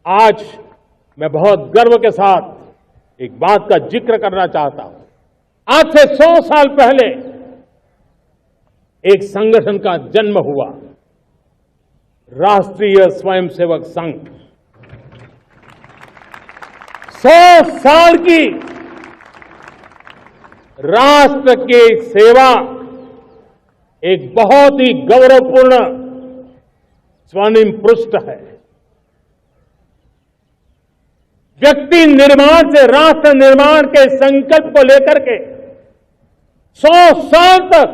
आज मैं बहुत गर्व के साथ एक बात का जिक्र करना चाहता हूं। आज से 100 साल पहले एक संगठन का जन्म हुआ, राष्ट्रीय स्वयंसेवक संघ। 100 साल की राष्ट्र की सेवा एक बहुत ही गौरवपूर्ण स्वर्णिम पृष्ठ है। व्यक्ति निर्माण से राष्ट्र निर्माण के संकल्प को लेकर के 100 साल तक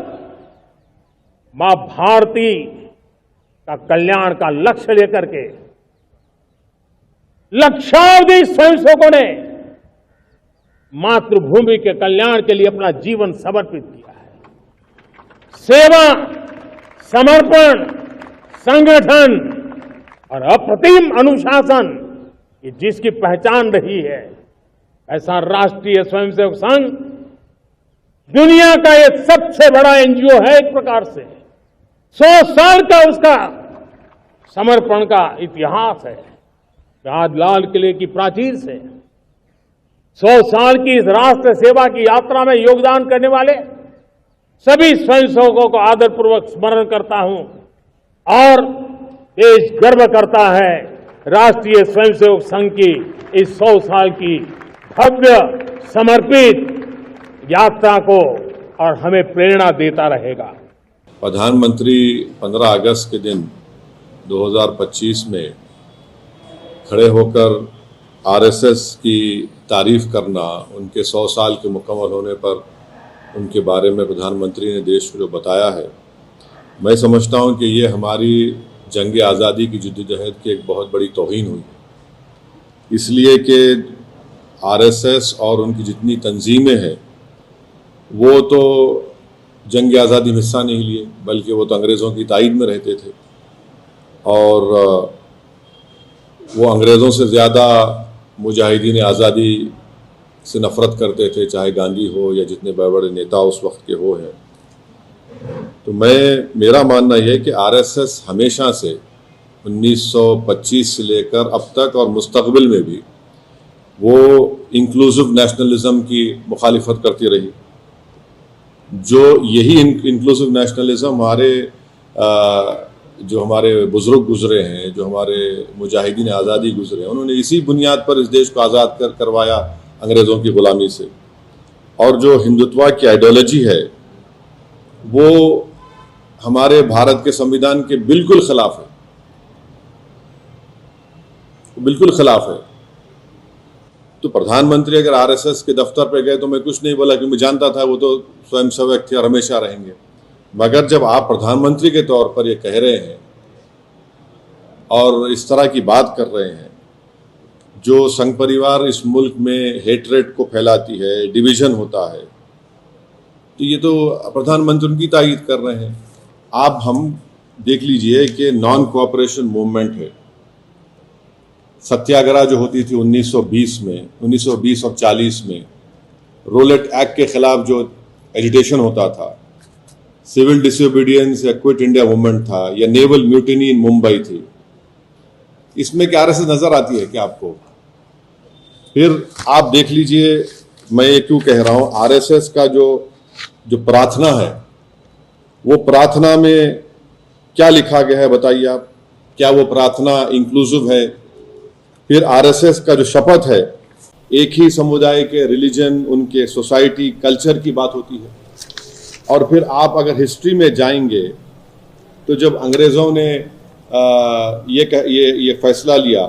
मां भारती का कल्याण का लक्ष्य लेकर के लक्षावधि स्वयंसेवकों ने मातृभूमि के कल्याण के लिए अपना जीवन समर्पित किया है। सेवा, समर्पण, संगठन और अप्रतिम अनुशासन, ये जिसकी पहचान रही है, ऐसा राष्ट्रीय स्वयंसेवक संघ दुनिया का ये सबसे बड़ा एनजीओ है। एक प्रकार से 100 साल का उसका समर्पण का इतिहास है। आज लाल किले की प्राचीर से 100 साल की इस राष्ट्र सेवा की यात्रा में योगदान करने वाले सभी स्वयंसेवकों को आदरपूर्वक स्मरण करता हूं और देश गर्व करता है राष्ट्रीय स्वयंसेवक संघ की इस 100 साल की भव्य समर्पित यात्रा को, और हमें प्रेरणा देता रहेगा। प्रधानमंत्री 15 अगस्त के दिन 2025 में खड़े होकर आरएसएस की तारीफ करना, उनके 100 साल के मुकम्मल होने पर उनके बारे में प्रधानमंत्री ने देश को जो बताया है, मैं समझता हूं कि ये हमारी जंग आज़ादी की जद्दोजहद की एक बहुत बड़ी तौहीन हुई। इसलिए कि आरएसएस और उनकी जितनी तंजीमें हैं वो तो जंग आज़ादी में हिस्सा नहीं लिए, बल्कि वो तो अंग्रेज़ों की ताईद में रहते थे और वो अंग्रेज़ों से ज़्यादा मुजाहिदीन आज़ादी से नफ़रत करते थे, चाहे गांधी हो या जितने बड़े बड़े नेता उस वक्त के हो हैं। तो मेरा मानना यह है कि आरएसएस हमेशा से 1925 से लेकर अब तक और मुस्तकबिल में भी वो इंक्लूसिव नेशनलिज्म की मुखालिफत करती रही। जो यही इंक्लूसिव नेशनलिज्म जो हमारे बुजुर्ग गुजरे हैं, जो हमारे मुजाहिदीन आज़ादी गुजरे हैं, उन्होंने इसी बुनियाद पर इस देश को आज़ाद करवाया अंग्रेज़ों की ग़ुलामी से। और जो हिंदुत्व की आइडियोलॉजी है वो हमारे भारत के संविधान के बिल्कुल खिलाफ है, बिल्कुल खिलाफ है। तो प्रधानमंत्री अगर आरएसएस के दफ्तर पे गए तो मैं कुछ नहीं बोला, क्योंकि मैं जानता था वो तो स्वयंसेवक थे और हमेशा रहेंगे। मगर जब आप प्रधानमंत्री के तौर पर ये कह रहे हैं और इस तरह की बात कर रहे हैं, जो संघ परिवार इस मुल्क में हेट्रेड को फैलाती है, डिवीजन होता है, तो ये तो प्रधानमंत्री उनकी तायीद कर रहे हैं। आप हम देख लीजिए कि नॉन कोऑपरेशन मूवमेंट है। सत्याग्रह जो होती थी 1920 और 40 में, रोलेट एक्ट के खिलाफ जो एजिटेशन होता था, सिविल डिसोबीडियंस या क्विट इंडिया मूवमेंट था, या नेवल म्यूटिनी इन मुंबई थी, इसमें क्या आरएसएस नजर आती है क्या आपको? फिर आप देख लीजिए, मैं ये क्यों कह रहा हूं, आरएसएस का जो प्रार्थना है, वो प्रार्थना में क्या लिखा गया है बताइए आप? क्या वो प्रार्थना इंक्लूसिव है? फिर आरएसएस का जो शपथ है, एक ही समुदाय के, रिलीजन, उनके सोसाइटी, कल्चर की बात होती है। और फिर आप अगर हिस्ट्री में जाएंगे तो जब अंग्रेज़ों ने ये फैसला लिया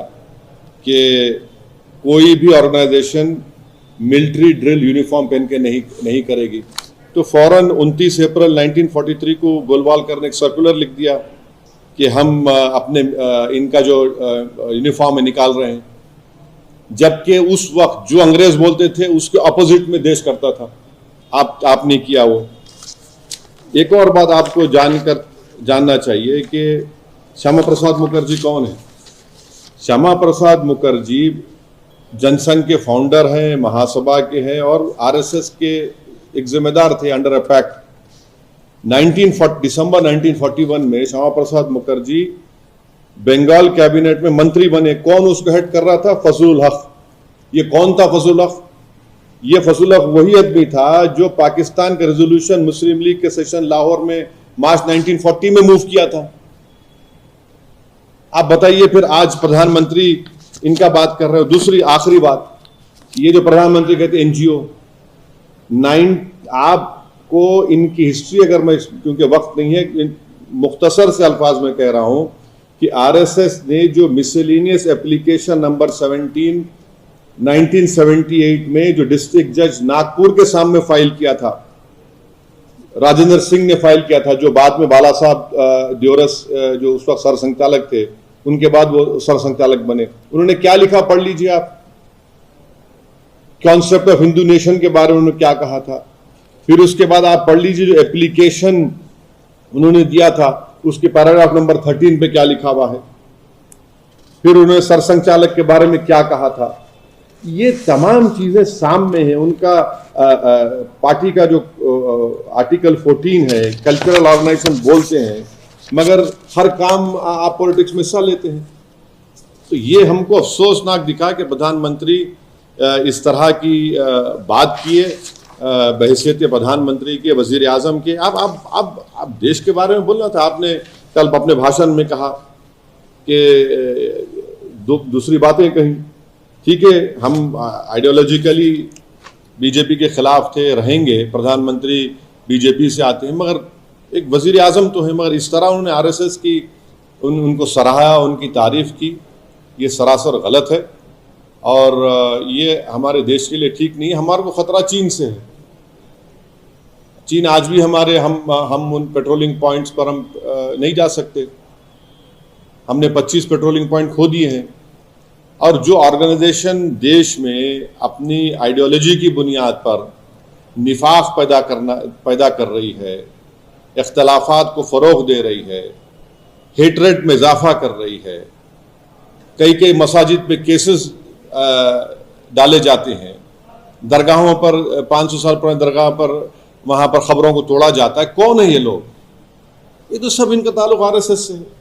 कि कोई भी ऑर्गेनाइजेशन मिलिट्री ड्रिल यूनिफॉर्म पहन के नहीं करेगी, तो फौरन 29 अप्रैल 1943 को गोलवालकर ने एक सर्कुलर लिख दिया कि हम अपने इनका जो यूनिफॉर्म है निकाल रहे हैं। जबकि उस वक्त जो अंग्रेज बोलते थे उसके अपोजिट में देश करता था। आपने किया वो। एक और बात आपको जानना चाहिए कि श्यामा प्रसाद मुखर्जी कौन है। श्यामा प्रसाद मुखर्जी जनसंघ के फाउंडर हैं, महासभा के हैं और आरएसएस के एक जिम्मेदार थे अंडर अ पैक्ट। दिसंबर 1941 में श्यामा प्रसाद मुखर्जी बंगाल कैबिनेट में मंत्री बने। कौन उसको हेड कर रहा था? फजलुल हक। ये कौन था फजलुल हक? ये फजलुल हक वही आदमी था जो पाकिस्तान का रेजोल्यूशन मुस्लिम लीग के सेशन लाहौर में मार्च 1940 में मूव किया था। आप बताइए फिर आज प्रधानमंत्री इनका बात कर रहे हो। दूसरी आखिरी बात, ये जो प्रधानमंत्री कहते एनजीओ, आपको इनकी हिस्ट्री अगर मैं, क्योंकि वक्त नहीं है, मुख्तसर से अल्फाज में कह रहा हूं कि आरएसएस ने जो मिसलेनियस एप्लीकेशन नंबर 17 1978 में जो डिस्ट्रिक्ट जज नागपुर के सामने फाइल किया था, राजेंद्र सिंह ने फाइल किया था, जो बाद में बाला साहब दियोरस जो उस वक्त सरसंघचालक थे, उनके बाद वो सरसंघचालक बने। उन्होंने क्या लिखा पढ़ लीजिए आप। कॉन्सेप्ट ऑफ हिंदू नेशन के बारे में उन्होंने क्या कहा था। फिर उसके बाद आप पढ़ लीजिए जो एप्लीकेशन उन्होंने दिया था, उसके पैराग्राफ नंबर 13 पे क्या लिखा हुआ है। फिर उन्होंने सरसंघचालक के बारे में क्या कहा था। ये तमाम चीजें सामने हैं। उनका पार्टी का जो आर्टिकल 14 है, कल्चरल ऑर्गेनाइजेशन बोलते हैं, मगर हर काम आप पॉलिटिक्स में हिस्सा लेते हैं। तो ये हमको अफसोसनाक दिखा कि प्रधानमंत्री इस तरह की बात किए बहैसियत प्रधानमंत्री के, वजीर आजम के। आप देश के बारे में बोलना था। आपने कल अपने भाषण में कहा कि दूसरी बातें कही। ठीक है, हम आइडियोलॉजिकली बीजेपी के खिलाफ थे, रहेंगे। प्रधानमंत्री बीजेपी से आते हैं, मगर एक वजीर आजम तो है। मगर इस तरह उन्होंने आरएसएस की उनको सराहा, उनकी तारीफ की, ये सरासर गलत है और ये हमारे देश के लिए ठीक नहीं है। हमारे को खतरा चीन से है। चीन आज भी हमारे, हम उन पेट्रोलिंग पॉइंट्स पर हम नहीं जा सकते। हमने 25 पेट्रोलिंग पॉइंट खो दिए हैं। और जो ऑर्गेनाइजेशन देश में अपनी आइडियोलॉजी की बुनियाद पर निफाक पैदा कर रही है, इख्तलाफात को फ़रोग़ दे रही है, हेटरेट में इजाफा कर रही है, कई मसाजिद पे केसेस डाले जाते हैं, दरगाहों पर 500 साल पुरानी दरगाह पर वहाँ पर ख़बरों को तोड़ा जाता है। कौन है ये लोग? ये तो सब इनका ताल्लुक़ आरएसएस से है।